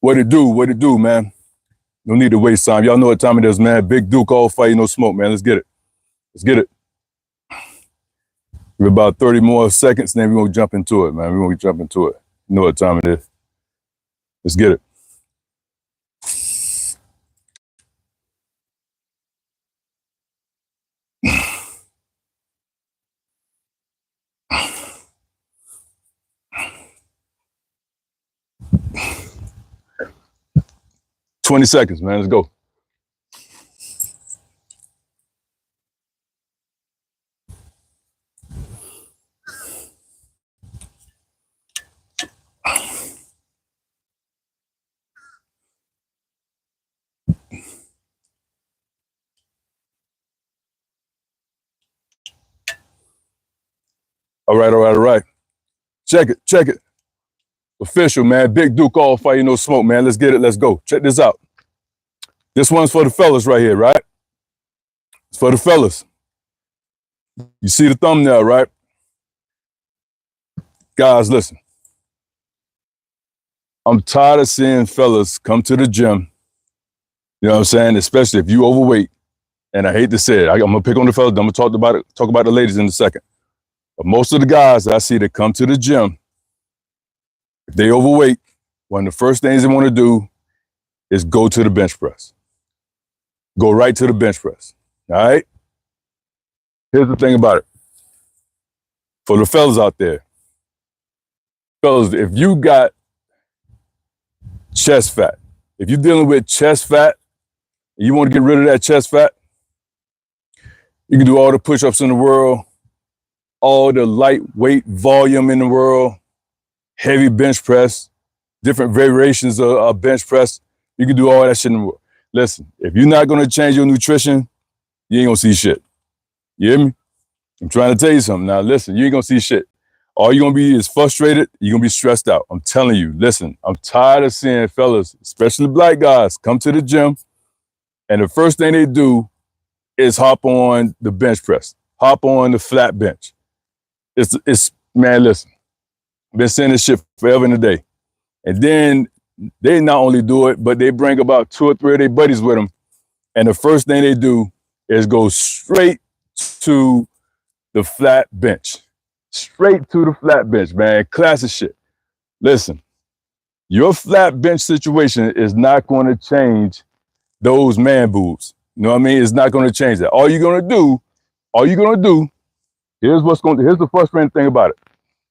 What it do, man? No need to waste time. Y'all know what time it is, man. Big Duke, all fire, no smoke, man. Let's get it. Let's get it. We're about 30 more seconds, then we're going to jump into it, man. We're going to jump into it. You know what time it is. Let's get it. $20 seconds, man. Let's go. All right. Check it. Official, man. Big Duke, all fire, no smoke, man. Let's get it. Let's go. Check this out. This one's for the fellas right here, right? It's for the fellas. You see the thumbnail, right? Guys, listen. I'm tired of seeing fellas come to the gym. You know what I'm saying? Especially if you overweight. And I hate to say it. I'm going to pick on the fellas. I'm going to talk about the ladies in a second. But most of the guys that I see that come to the gym, if they overweight, one of the first things they want to do is go to the bench press. Go right to the bench press. All right? Here's the thing about it. For the fellas out there, fellas, if you got chest fat, if you're dealing with chest fat, and you want to get rid of that chest fat, you can do all the push-ups in the world, all the lightweight volume in the world, heavy bench press, different variations of bench press. You can do all that shit in the world. Listen, if you're not going to change your nutrition, you ain't going to see shit. You hear me? I'm trying to tell you something. Now, listen, you ain't going to see shit. All you're going to be is frustrated. You're going to be stressed out. I'm telling you, listen, I'm tired of seeing fellas, especially black guys, come to the gym, and the first thing they do is hop on the bench press, hop on the flat bench. Man, listen, I've been saying this shit forever and a day. And then they not only do it, but they bring about 2 or 3 of their buddies with them. And the first thing they do is go straight to the flat bench. Straight to the flat bench, man. Classic shit. Listen, your flat bench situation is not going to change those man boobs. You know what I mean? It's not going to change that. All you're going to do, here's the frustrating thing about it.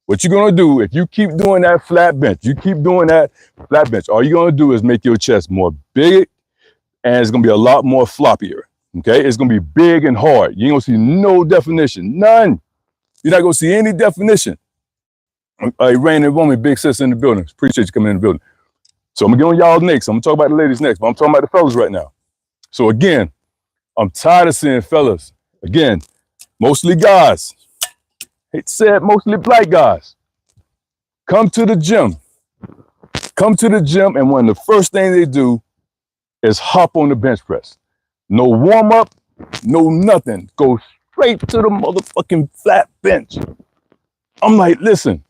What you're going to do, if you keep doing that flat bench, all you're going to do is make your chest more big, and it's going to be a lot more floppier, okay? It's going to be big and hard. You ain't going to see no definition, none. You're not going to see any definition. Rain and Woman, big sis in the building. Appreciate you coming in the building. So I'm going to get on y'all next. I'm going to talk about the ladies next, but I'm talking about the fellas right now. So again, I'm tired of seeing fellas, again, mostly guys, hate to say it, mostly black guys, come to the gym, and one of the first things they do is hop on the bench press. No warm up, no nothing. Go straight to the motherfucking flat bench. I'm like, listen,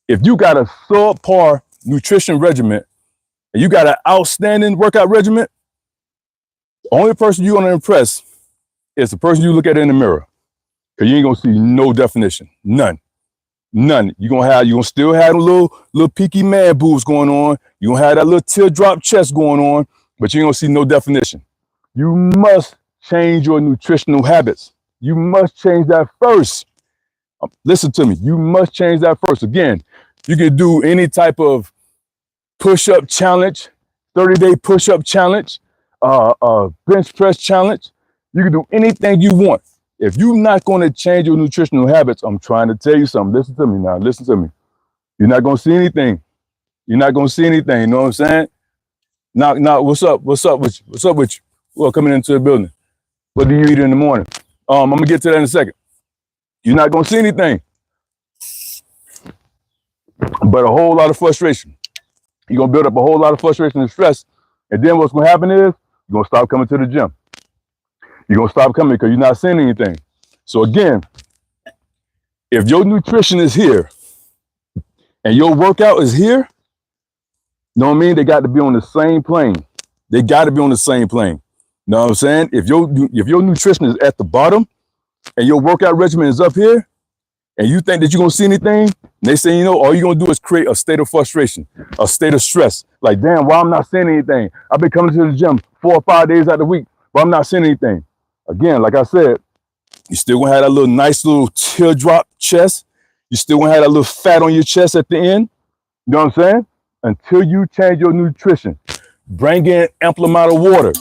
if you got a subpar nutrition regimen and you got an outstanding workout regimen, the only person you're gonna impress is the person you look at in the mirror. Cause you ain't gonna see no definition, none. You're gonna still have a little peaky man boobs going on. You're gonna have that little teardrop chest going on, but you ain't gonna see no definition. You must change your nutritional habits. You must change that first. Listen to me, you must change that first. Again, you can do any type of push-up challenge, 30-day push-up challenge, bench press challenge. You can do anything you want. If you're not going to change your nutritional habits, I'm trying to tell you something. Listen to me now. Listen to me. You're not going to see anything. You're not going to see anything. You know what I'm saying? Now, what's up? What's up with you? What's up with you? Well, coming into the building. What do you eat in the morning? I'm going to get to that in a second. You're not going to see anything. But a whole lot of frustration. You're going to build up a whole lot of frustration and stress. And then what's going to happen is you're going to stop coming to the gym. You're going to stop coming because you're not seeing anything. So again, if your nutrition is here and your workout is here, You know what I mean? They got to be on the same plane. They got to be on the same plane. You know what I'm saying? If your nutrition is at the bottom and your workout regimen is up here, and you think that you're gonna see anything, and they say, you know, all you're gonna do is create a state of frustration, a state of stress. Like, damn, why I'm not seeing anything? I've been coming to the gym 4 or 5 days out of the week, but I'm not seeing anything. Again, like I said, you still gonna have that little nice little teardrop chest. You still gonna have that little fat on your chest at the end. You know what I'm saying? Until you change your nutrition. Bring in ample amount of water,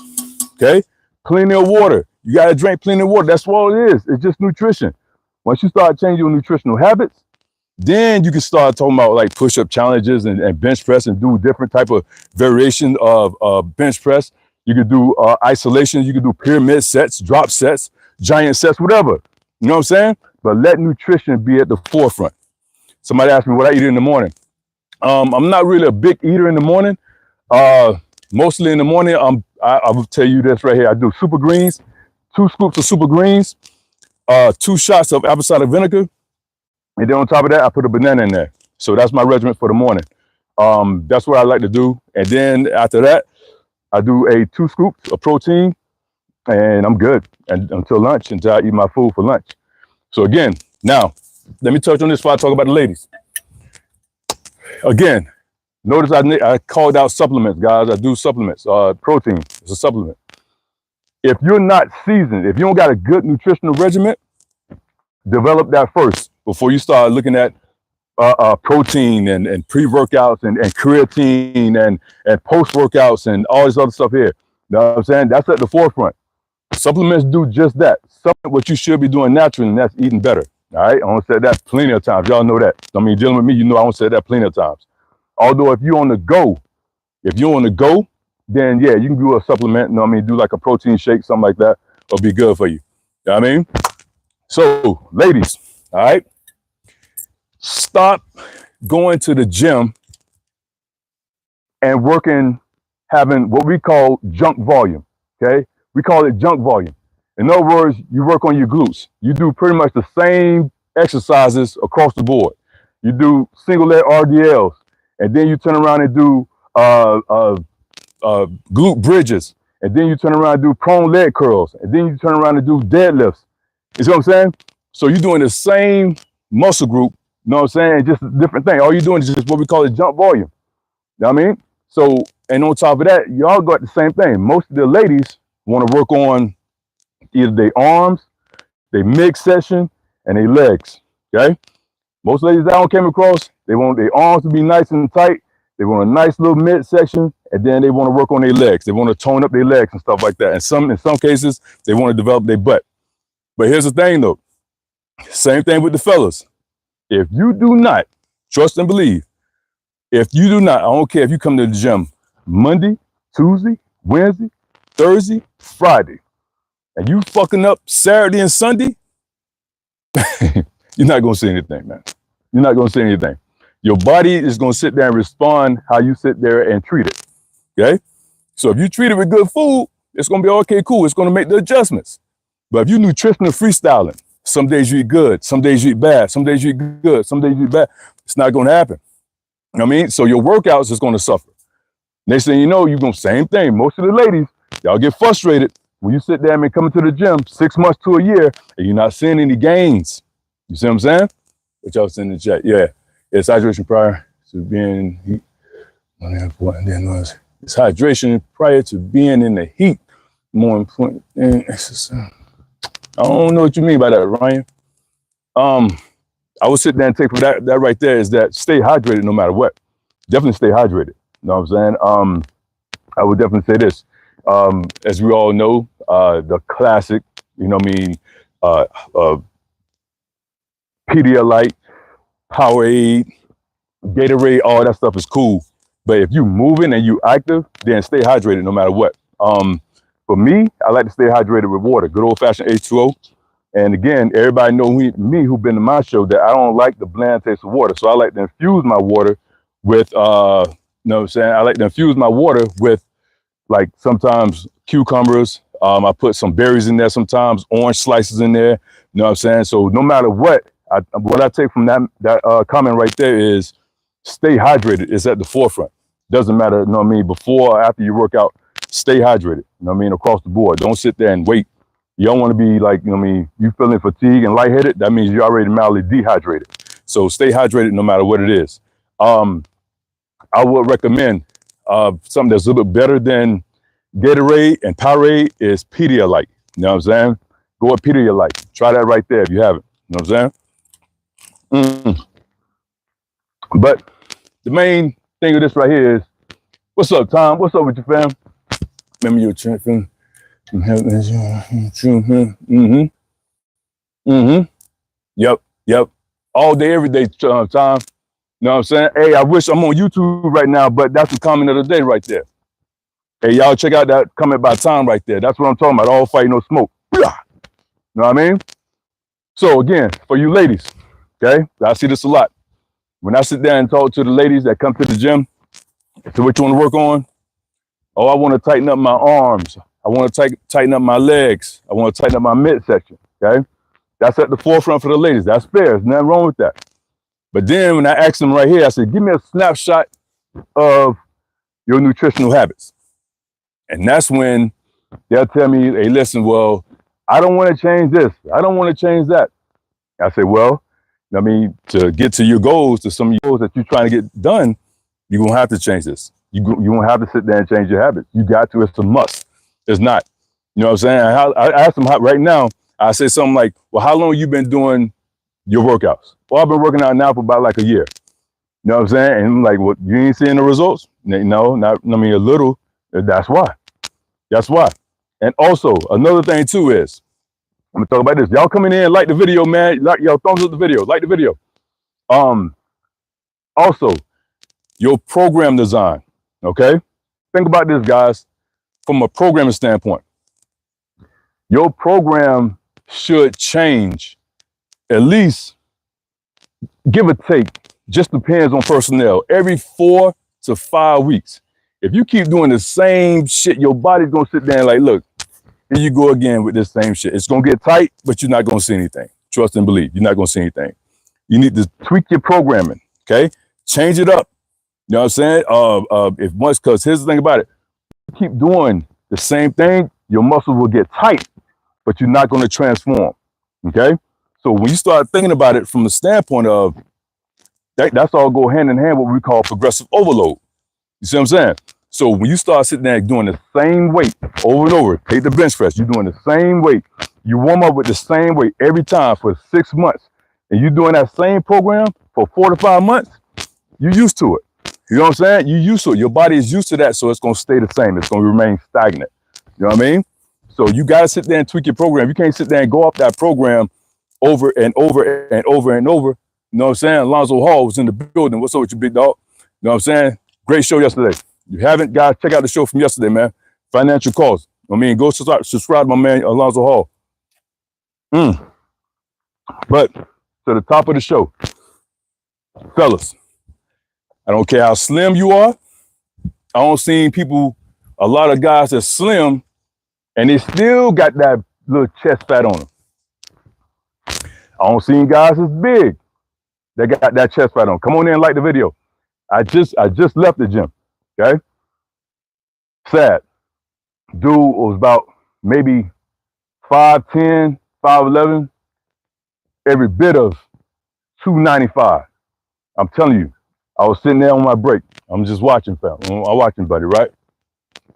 okay? Plenty of water. You gotta drink plenty of water. That's all it is. It's just nutrition. Once you start changing your nutritional habits, then you can start talking about like push-up challenges and bench press and do different type of variation of bench press. You could do isolation. You could do pyramid sets, drop sets, giant sets, whatever. You know what I'm saying? But let nutrition be at the forefront. Somebody asked me what I eat in the morning. I'm not really a big eater in the morning. Mostly in the morning, I will tell you this right here. I do super greens, 2 scoops of super greens, 2 shots of apple cider vinegar, and then on top of that, I put a banana in there. So that's my regimen for the morning. That's what I like to do. And then after that, I do a 2 scoops of protein, and I'm good until lunch, until I eat my food for lunch. So again, now, let me touch on this before I talk about the ladies. Again, notice I called out supplements, guys. I do supplements. Protein is a supplement. If you're not seasoned, if you don't got a good nutritional regimen, develop that first before you start looking at protein and pre-workouts and creatine and post-workouts and all this other stuff here. You know what I'm saying? That's at the forefront. Supplements do just that. Supplement what you should be doing naturally, and that's eating better. All right? I want to say that plenty of times. Y'all know that. I mean, dealing with me, you know I want to say that plenty of times. Although if you're on the go, then yeah, you can do a supplement, you know what I mean, do like a protein shake, something like that, will be good for you. You know what I mean? So, ladies, all right, stop going to the gym and working, having what we call junk volume, okay? We call it junk volume. In other words, you work on your glutes. You do pretty much the same exercises across the board. You do single leg RDLs, and then you turn around and do glute bridges, and then you turn around and do prone leg curls, and then you turn around and do deadlifts. You see what I'm saying? So you're doing the same muscle group, you know what I'm saying? Just a different thing. All you're doing is just what we call a jump volume. You know what I mean? So, and on top of that, y'all got the same thing. Most of the ladies want to work on either their arms, their midsection, and their legs, okay? Most ladies that I came across, they want their arms to be nice and tight. They want a nice little midsection, and then they want to work on their legs. They want to tone up their legs and stuff like that. And in some cases, they want to develop their butt. But here's the thing, though. Same thing with the fellas. If you do not trust and believe, if you do not, I don't care if you come to the gym Monday, Tuesday, Wednesday, Thursday, Friday, and you fucking up Saturday and Sunday, you're not going to see anything, man. You're not going to see anything. Your body is going to sit there and respond how you sit there and treat it, okay? So if you treat it with good food, it's going to be okay, cool. It's going to make the adjustments. But if you're nutritional freestyling, some days you eat good, some days you eat bad, some days you eat good, some days you eat bad, it's not going to happen. You know what I mean? So your workouts is going to suffer. Next thing you know, you're going to, same thing. Most of the ladies, y'all get frustrated when you sit there and come to the gym 6 months to a year and you're not seeing any gains. You see what I'm saying? What y'all saying in the chat? Yeah. It's hydration prior to being in heat. It's hydration prior to being in the heat. More important than exercise. I don't know what you mean by that, Ryan. I would sit there and take from that right there is that stay hydrated no matter what. Definitely stay hydrated. You know what I'm saying? I would definitely say this. As we all know, the classic, you know what I mean, Pedialyte, Powerade, Gatorade, all that stuff is cool. But if you moving and you active, then stay hydrated no matter what. For me, I like to stay hydrated with water, good old fashioned H2O. And again, everybody know me who've been to my show that I don't like the bland taste of water. So I like to infuse my water with, you know what I'm saying? I like to infuse my water with like sometimes cucumbers. I put some berries in there sometimes, orange slices in there. You know what I'm saying? So no matter what I take from that comment right there is stay hydrated is at the forefront. Doesn't matter, you know what I mean, before or after you work out, stay hydrated, you know what I mean, across the board. Don't sit there and wait. You don't want to be like, you know what I mean, you feeling fatigue and lightheaded, that means you're already mildly dehydrated. So stay hydrated no matter what it is. I would recommend something that's a little bit better than Gatorade and Powerade is Pedialyte. You know what I'm saying? Go with Pedialyte. Try that right there if you haven't. You know what I'm saying? But the main thing of this right here is, what's up, Tom? What's up with your fam? Remember your champion. Yep. All day, every day, Tom. You know what I'm saying? Hey, I wish I'm on YouTube right now, but that's the comment of the day right there. Hey, y'all check out that comment by Tom right there. That's what I'm talking about. All fight, no smoke. You know what I mean? So again, for you ladies, okay? I see this a lot. When I sit down and talk to the ladies that come to the gym, so what you want to work on? Oh, I want to tighten up my arms. I want to tighten up my legs. I want to tighten up my midsection, okay? That's at the forefront for the ladies. That's fair. There's nothing wrong with that. But then when I asked them right here, I said, give me a snapshot of your nutritional habits. And that's when they'll tell me, hey, listen, well, I don't want to change this. I don't want to change that. I say, well, I mean, to get to your goals, to some of your goals that you're trying to get done, you're going to have to change this. You won't have to sit there and change your habits. You got to. It's a must. It's not. You know what I'm saying? I asked them right now, I say something like, well, how long have you been doing your workouts? Well, I've been working out now for about like a year. You know what I'm saying? And I'm like, well, you ain't seeing the results? No, not, I mean, a little. That's why. That's why. And also, another thing too is, I'm gonna talk about this. Y'all coming in, like the video, man. Like, y'all thumbs up the video, like the video. Also, your program design, okay? Think about this, guys, from a programming standpoint. Your program should change at least, give or take, just depends on personnel, every 4 to 5 weeks. If you keep doing the same shit, your body's gonna sit there and like, look, here you go again with this same shit. It's gonna get tight, but you're not gonna see anything. Trust and believe, you're not gonna see anything. You need to tweak your programming, okay? Change it up. You know what I'm saying? If once, because here's the thing about it. You keep doing the same thing, your muscles will get tight, but you're not gonna transform, okay? So when you start thinking about it from the standpoint of, that's all go hand in hand with what we call progressive overload. You see what I'm saying? So when you start sitting there doing the same weight over and over, take the bench press, you're doing the same weight. You warm up with the same weight every time for 6 months. And you're doing that same program for 4 to 5 months, you're used to it. You know what I'm saying? You're used to it. Your body is used to that, so it's going to stay the same. It's going to remain stagnant. You know what I mean? So you got to sit there and tweak your program. You can't sit there and go up that program over and over and over and over. You know what I'm saying? Alonzo Hall was in the building. What's up with you, big dog? You know what I'm saying? Great show yesterday. You haven't, guys, check out the show from yesterday, man. Financial Calls. I mean, go subscribe to my man, Alonzo Hall. But to the top of the show, fellas, I don't care how slim you are. I don't see people, a lot of guys that slim and they still got that little chest fat on them. I don't see guys as big that got that chest fat on. Come on in and like the video. I just left the gym, okay? Sad. Dude was about maybe 5'10", 5'11", every bit of 295. I'm telling you, I was sitting there on my break. I'm just watching, fam. I'm watching, buddy, right?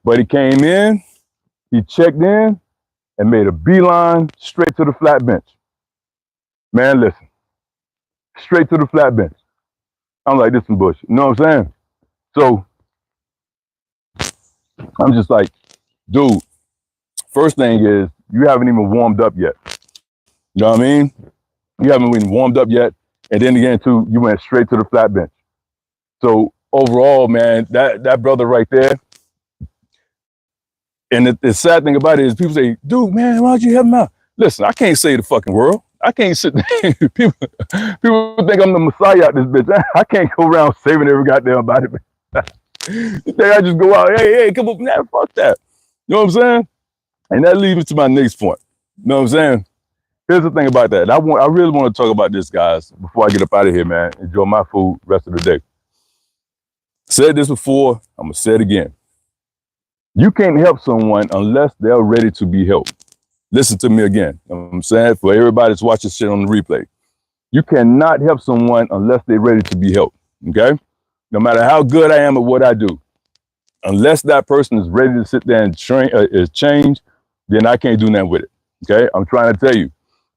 But he came in, he checked in, and made a beeline straight to the flat bench. Man, listen, straight to the flat bench. I'm like, this some bullshit. You know what I'm saying? So I'm just like, dude, first thing is you haven't even warmed up yet. You know what I mean? You haven't even warmed up yet. And then again, too, you went straight to the flat bench. So overall, man, that brother right there. And the sad thing about it is people say, dude, man, why'd you help him out? Listen, I can't save the fucking world. I can't sit there. People think I'm the messiah out this bitch. I can't go around saving every goddamn body. You think I just go out, hey, come up, nah, fuck that. You know what I'm saying? And that leads me to my next point. You know what I'm saying? Here's the thing about that. I really want to talk about this, guys, before I get up out of here, man. Enjoy my food rest of the day. Said this before, I'm gonna say it again. You can't help someone unless they're ready to be helped. Listen to me again. I'm saying for everybody that's watching shit on the replay. You cannot help someone unless they're ready to be helped. Okay? No matter how good I am at what I do, unless that person is ready to sit there and change, then I can't do nothing with it. Okay? I'm trying to tell you.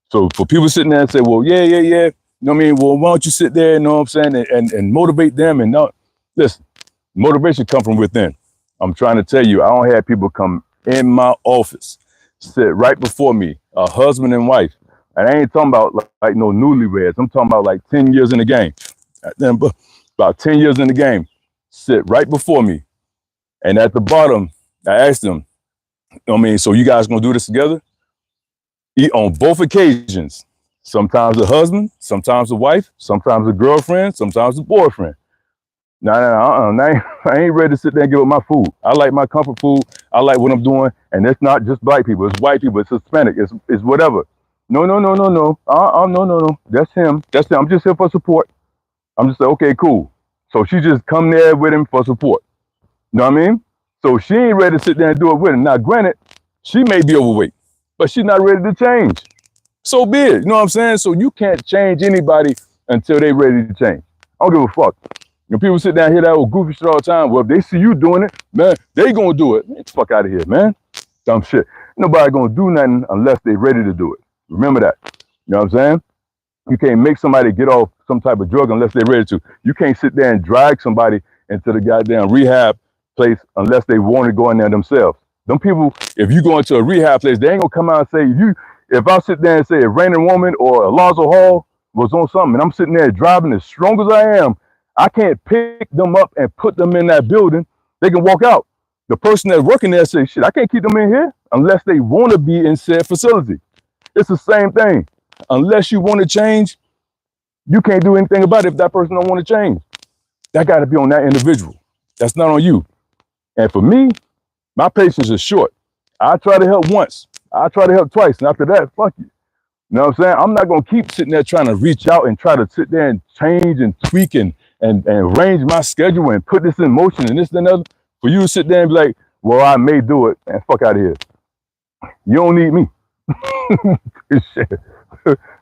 So for people sitting there and say, well, yeah. You know what I mean? Well, why don't you sit there, you know what I'm saying, and motivate them and not. Listen, motivation comes from within. I'm trying to tell you, I don't have people come in my office, sit right before me, a husband and wife. And I ain't talking about like no newlyweds. I'm talking about like 10 years in the game. About 10 years in the game, sit right before me. And at the bottom, I asked them, you know what I mean, so you guys gonna do this together? On both occasions, sometimes the husband, sometimes the wife, sometimes the girlfriend, sometimes the boyfriend. No, I ain't ready to sit there and give up my food. I like my comfort food. I like what I'm doing. And it's not just black people. It's white people. It's Hispanic. It's whatever. No. No. That's him. I'm just here for support. I'm just like, okay, cool. So she just come there with him for support. You know what I mean? So she ain't ready to sit there and do it with him. Now, granted, she may be overweight, but she's not ready to change. So be it. You know what I'm saying? So you can't change anybody until they're ready to change. I don't give a fuck. When people sit down here that old goofy shit all the time, well, if they see you doing it, man, they gonna do it. Get the fuck out of here, man. Dumb shit. Nobody gonna do nothing unless they ready to do it. Remember that. You know what I'm saying? You can't make somebody get off some type of drug unless they're ready to. You can't sit there and drag somebody into the goddamn rehab place unless they want to go in there themselves. Them people, if you go into a rehab place, they ain't gonna come out and say, if I sit there and say a Rainer Woman or Alonzo Hall was on something and I'm sitting there driving as strong as I am, I can't pick them up and put them in that building. They can walk out. The person that's working there says, shit, I can't keep them in here unless they want to be in said facility. It's the same thing. Unless you want to change, you can't do anything about it if that person don't want to change. That got to be on that individual. That's not on you. And for me, my patience is short. I try to help once. I try to help twice. And after that, fuck you. You know what I'm saying? I'm not going to keep sitting there trying to reach out and try to sit there and change and tweak and arrange my schedule and put this in motion and this and that. For you to sit there and be like, well, I may do it, and fuck out of here. You don't need me.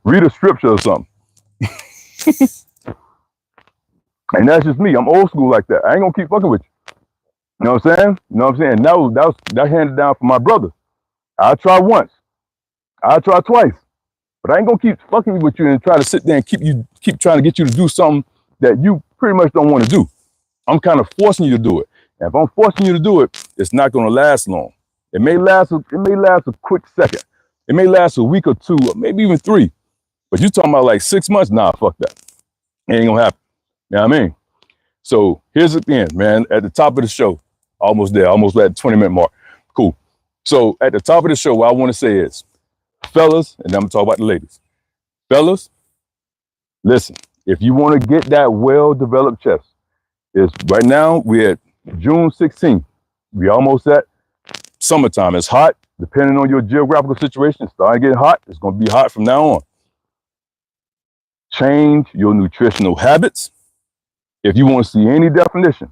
Read a scripture or something. And that's just me. I'm old school like that. I ain't gonna keep fucking with you. You know what I'm saying? You know what I'm saying? That handed down for my brother. I'll try once. I'll try twice. But I ain't gonna keep fucking with you and try to sit there and keep trying to get you to do something that you pretty much don't want to do. I'm kind of forcing you to do it. And if I'm forcing you to do it, it's not gonna last long. It may last a quick second. It may last a week or two, or maybe even 3. But you talking about like 6 months? Nah, fuck that. It ain't gonna happen. You know what I mean? So here's the thing, man. At the top of the show, almost there, almost at the 20-minute mark. Cool. So at the top of the show, what I want to say is, fellas, and I'm gonna talk about the ladies. Fellas, listen, if you want to get that well-developed chest, is right now we're at June 16th. We almost at summertime. It's hot, depending on your geographical situation. It's starting to get hot. It's gonna be hot from now on. Change your nutritional habits. If you want to see any definition,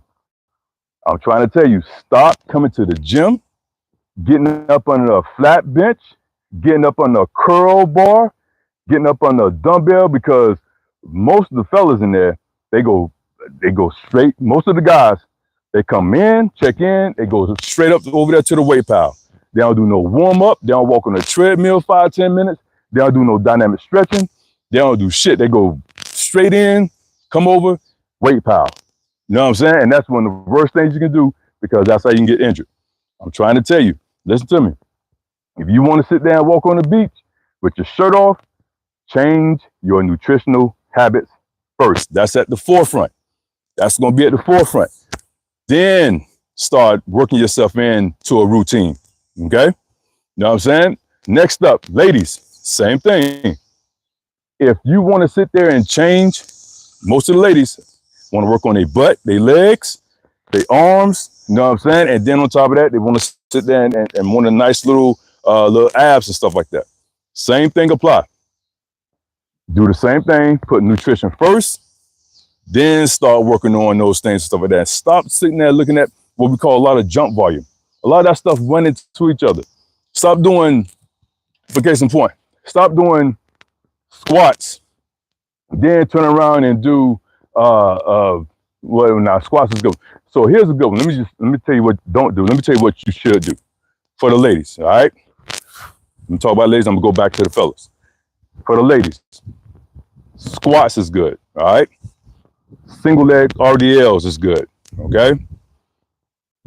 I'm trying to tell you, stop coming to the gym, getting up under a flat bench, getting up under a curl bar, getting up under a dumbbell, because most of the fellas in there, they go straight. Most of the guys, they come in, check in, they go straight up over there to the weight pile. They don't do no warm up. They don't walk on a treadmill 5-10 minutes. They don't do no dynamic stretching. They don't do shit. They go straight in, come over, weight pile. You know what I'm saying? And that's one of the worst things you can do, because that's how you can get injured. I'm trying to tell you, listen to me. If you want to sit there and walk on the beach with your shirt off, change your nutritional habits first. That's at the forefront. That's going to be at the forefront. Then start working yourself into a routine. Okay? You know what I'm saying? Next up, ladies, same thing. If you want to sit there and change, most of the ladies want to work on their butt, their legs, their arms, you know what I'm saying? And then on top of that, they want to sit there and want a nice little abs and stuff like that. Same thing apply. Do the same thing, put nutrition first, Then start working on those things and stuff like that. Stop sitting there looking at what we call a lot of jump volume. A lot of that stuff run into each other. Stop doing, for case in point, stop doing squats, then turn around and do well, now squats is good. So here's a good one. Let me tell you what don't do. Let me tell you what you should do for the ladies. All right. Let me talk about ladies. I'm gonna go back to the fellas. For the ladies, squats is good. All right. Single leg RDLs is good. Okay.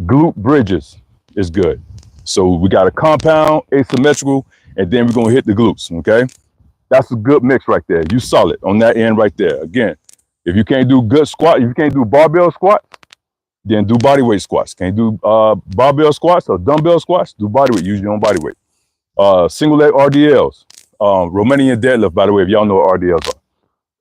Glute bridges is good. So we got a compound, asymmetrical, and then we're gonna hit the glutes. Okay. That's a good mix right there. You solid on that end right there. Again, if you can't do good squat, if you can't do barbell squats, then do body weight squats. Can't do barbell squats or dumbbell squats, do body weight. Use your own body weight. Single leg RDLs. Romanian deadlift, by the way, if y'all know what RDLs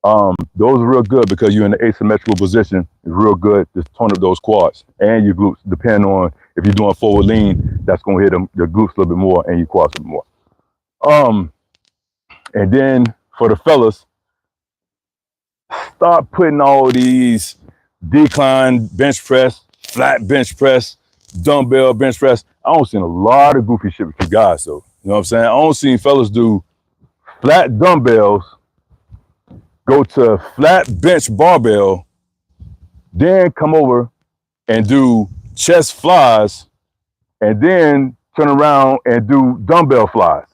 are. Those are real good because you're in the asymmetrical position. It's real good to tone up those quads and your glutes, depending on if you're doing forward lean, that's gonna hit them, your glutes a little bit more and your quads a little bit more. And then for the fellas, start putting all these decline bench press, flat bench press, dumbbell bench press. I don't see a lot of goofy shit with you guys, though. You know what I'm saying? I don't see fellas do flat dumbbells, go to flat bench barbell, then come over and do chest flies, and then turn around and do dumbbell flies.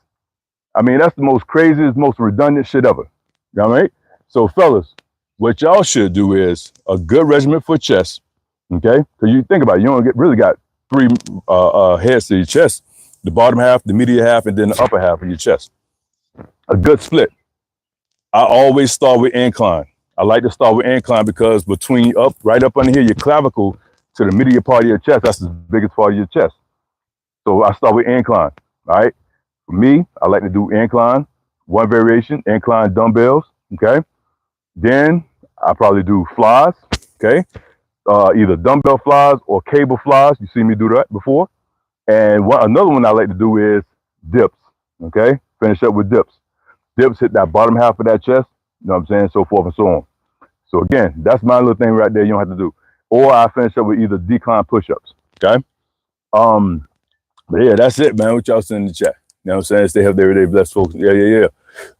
I mean, that's the most craziest, most redundant shit ever. You know what I mean? So fellas, what y'all should do is a good regimen for chest, okay? Because you think about it, you don't really got three heads to your chest. The bottom half, the medial half, and then the upper half of your chest. A good split. I always start with incline. I like to start with incline because between right up under here, your clavicle to the medial part of your chest, that's the biggest part of your chest. So I start with incline, all right? For me, I like to do incline, one variation, incline dumbbells, okay? Then I probably do flies, okay? Either dumbbell flies or cable flies. You see me do that before. And another one I like to do is dips, okay? Finish up with dips. Dips hit that bottom half of that chest, you know what I'm saying? So forth and so on. So again, that's my little thing right there you don't have to do. Or I finish up with either decline push-ups, okay? But yeah, that's it, man. What y'all send in the chat? You know what I'm saying? Stay healthy every day, blessed folks. Yeah.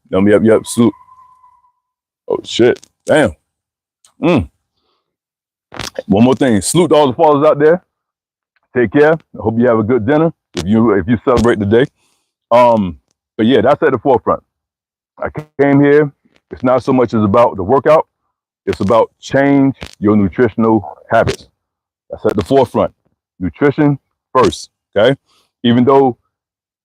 Yep, salute. Oh, shit. Damn. One more thing. Salute to all the fathers out there. Take care. I hope you have a good dinner if you celebrate the day. But yeah, that's at the forefront. I came here. It's not so much as about the workout. It's about change your nutritional habits. That's at the forefront. Nutrition first, okay? Even though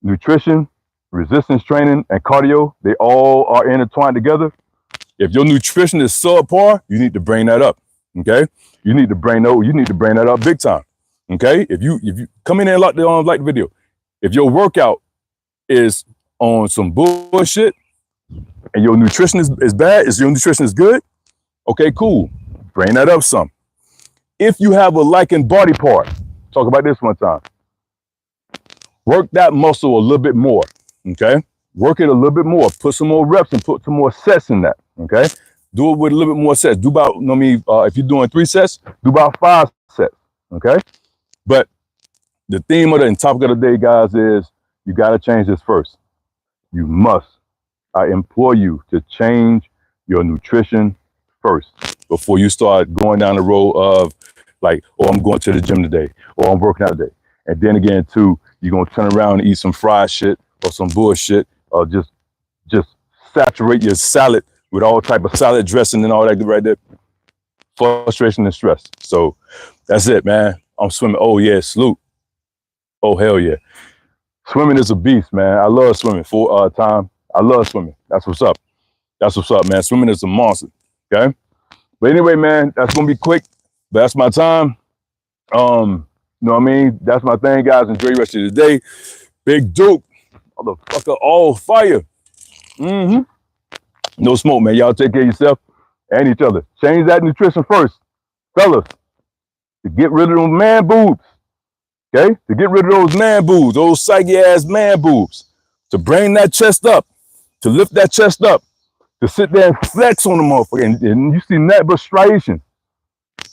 nutrition, resistance training, and cardio, they all are intertwined together. If your nutrition is subpar, you need to bring that up, okay? You need to bring that up big time, okay? If you come in there and like the video, if your workout is on some bullshit and your nutrition is bad, your nutrition is good, okay, cool. Bring that up some. If you have a liking body part, talk about this one time. Work that muscle a little bit more, okay? Work it a little bit more. Put some more reps and put some more sets in that, okay? Do it with a little bit more sets. Do about, if you're doing 3 sets, do about 5 sets, okay? But the theme of the topic of the day, guys, is you got to change this first. You must. I implore you to change your nutrition first before you start going down the road of like, oh, I'm going to the gym today, or I'm working out today. And then again, too, you're going to turn around and eat some fried shit or some bullshit, or just saturate your salad with all type of salad dressing and all that right there. Frustration and stress. So that's it, man. I'm swimming. Oh, yeah, salute. Oh, hell yeah. Swimming is a beast, man. I love swimming. Full time. I love swimming. That's what's up. That's what's up, man. Swimming is a monster, okay? But anyway, man, that's going to be quick. But that's my time. You know what I mean? That's my thing, guys. Enjoy the rest of the day. Big Duke. Motherfucker, all fire. No smoke, man. Y'all take care of yourself and each other. Change that nutrition first. Fellas, to get rid of those man boobs. Okay? To get rid of those man boobs, those saggy ass man boobs. To bring that chest up. To lift that chest up. to sit there and flex on the motherfucker, and you see nothing but striation.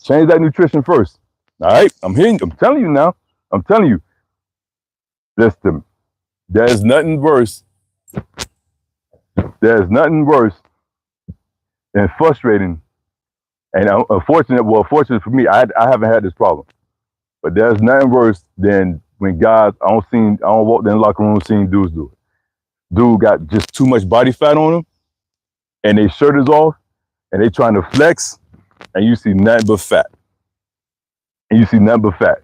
Change that nutrition first. All right, I'm telling you now. I'm telling you. Listen, there's nothing worse. There's nothing worse than frustrating. And fortunate for me, I haven't had this problem. But there's nothing worse than when guys, I don't walk in the locker room seeing dudes do it. Dude got just too much body fat on him, and their shirt is off, and they trying to flex, and you see nothing but fat. And you see nothing but fat.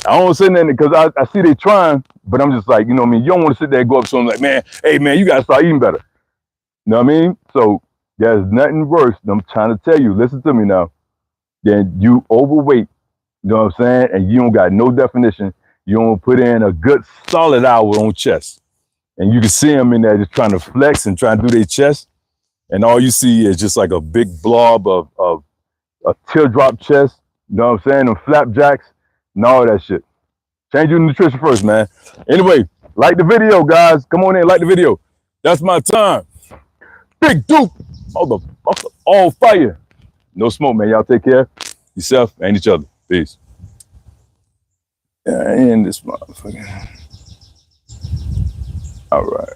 I don't say nothing because I see they trying, but I'm just like, you know what I mean? You don't want to sit there and go up to them like, man, hey man, you gotta start eating better. You know what I mean? So there's nothing worse than I'm trying to tell you, listen to me now, than you overweight, you know what I'm saying? And you don't got no definition. You don't put in a good solid hour on chest. And you can see them in there just trying to flex and trying to do their chest. And all you see is just like a big blob of a teardrop chest, you know what I'm saying? Them flapjacks and all that shit. Change your nutrition first, man. Anyway, like the video, guys. Come on in, like the video. That's my time. Big Duke, motherfucker, all fire. No smoke, man. Y'all take care. Yourself and each other. Peace. Yeah, and this motherfucker. All right.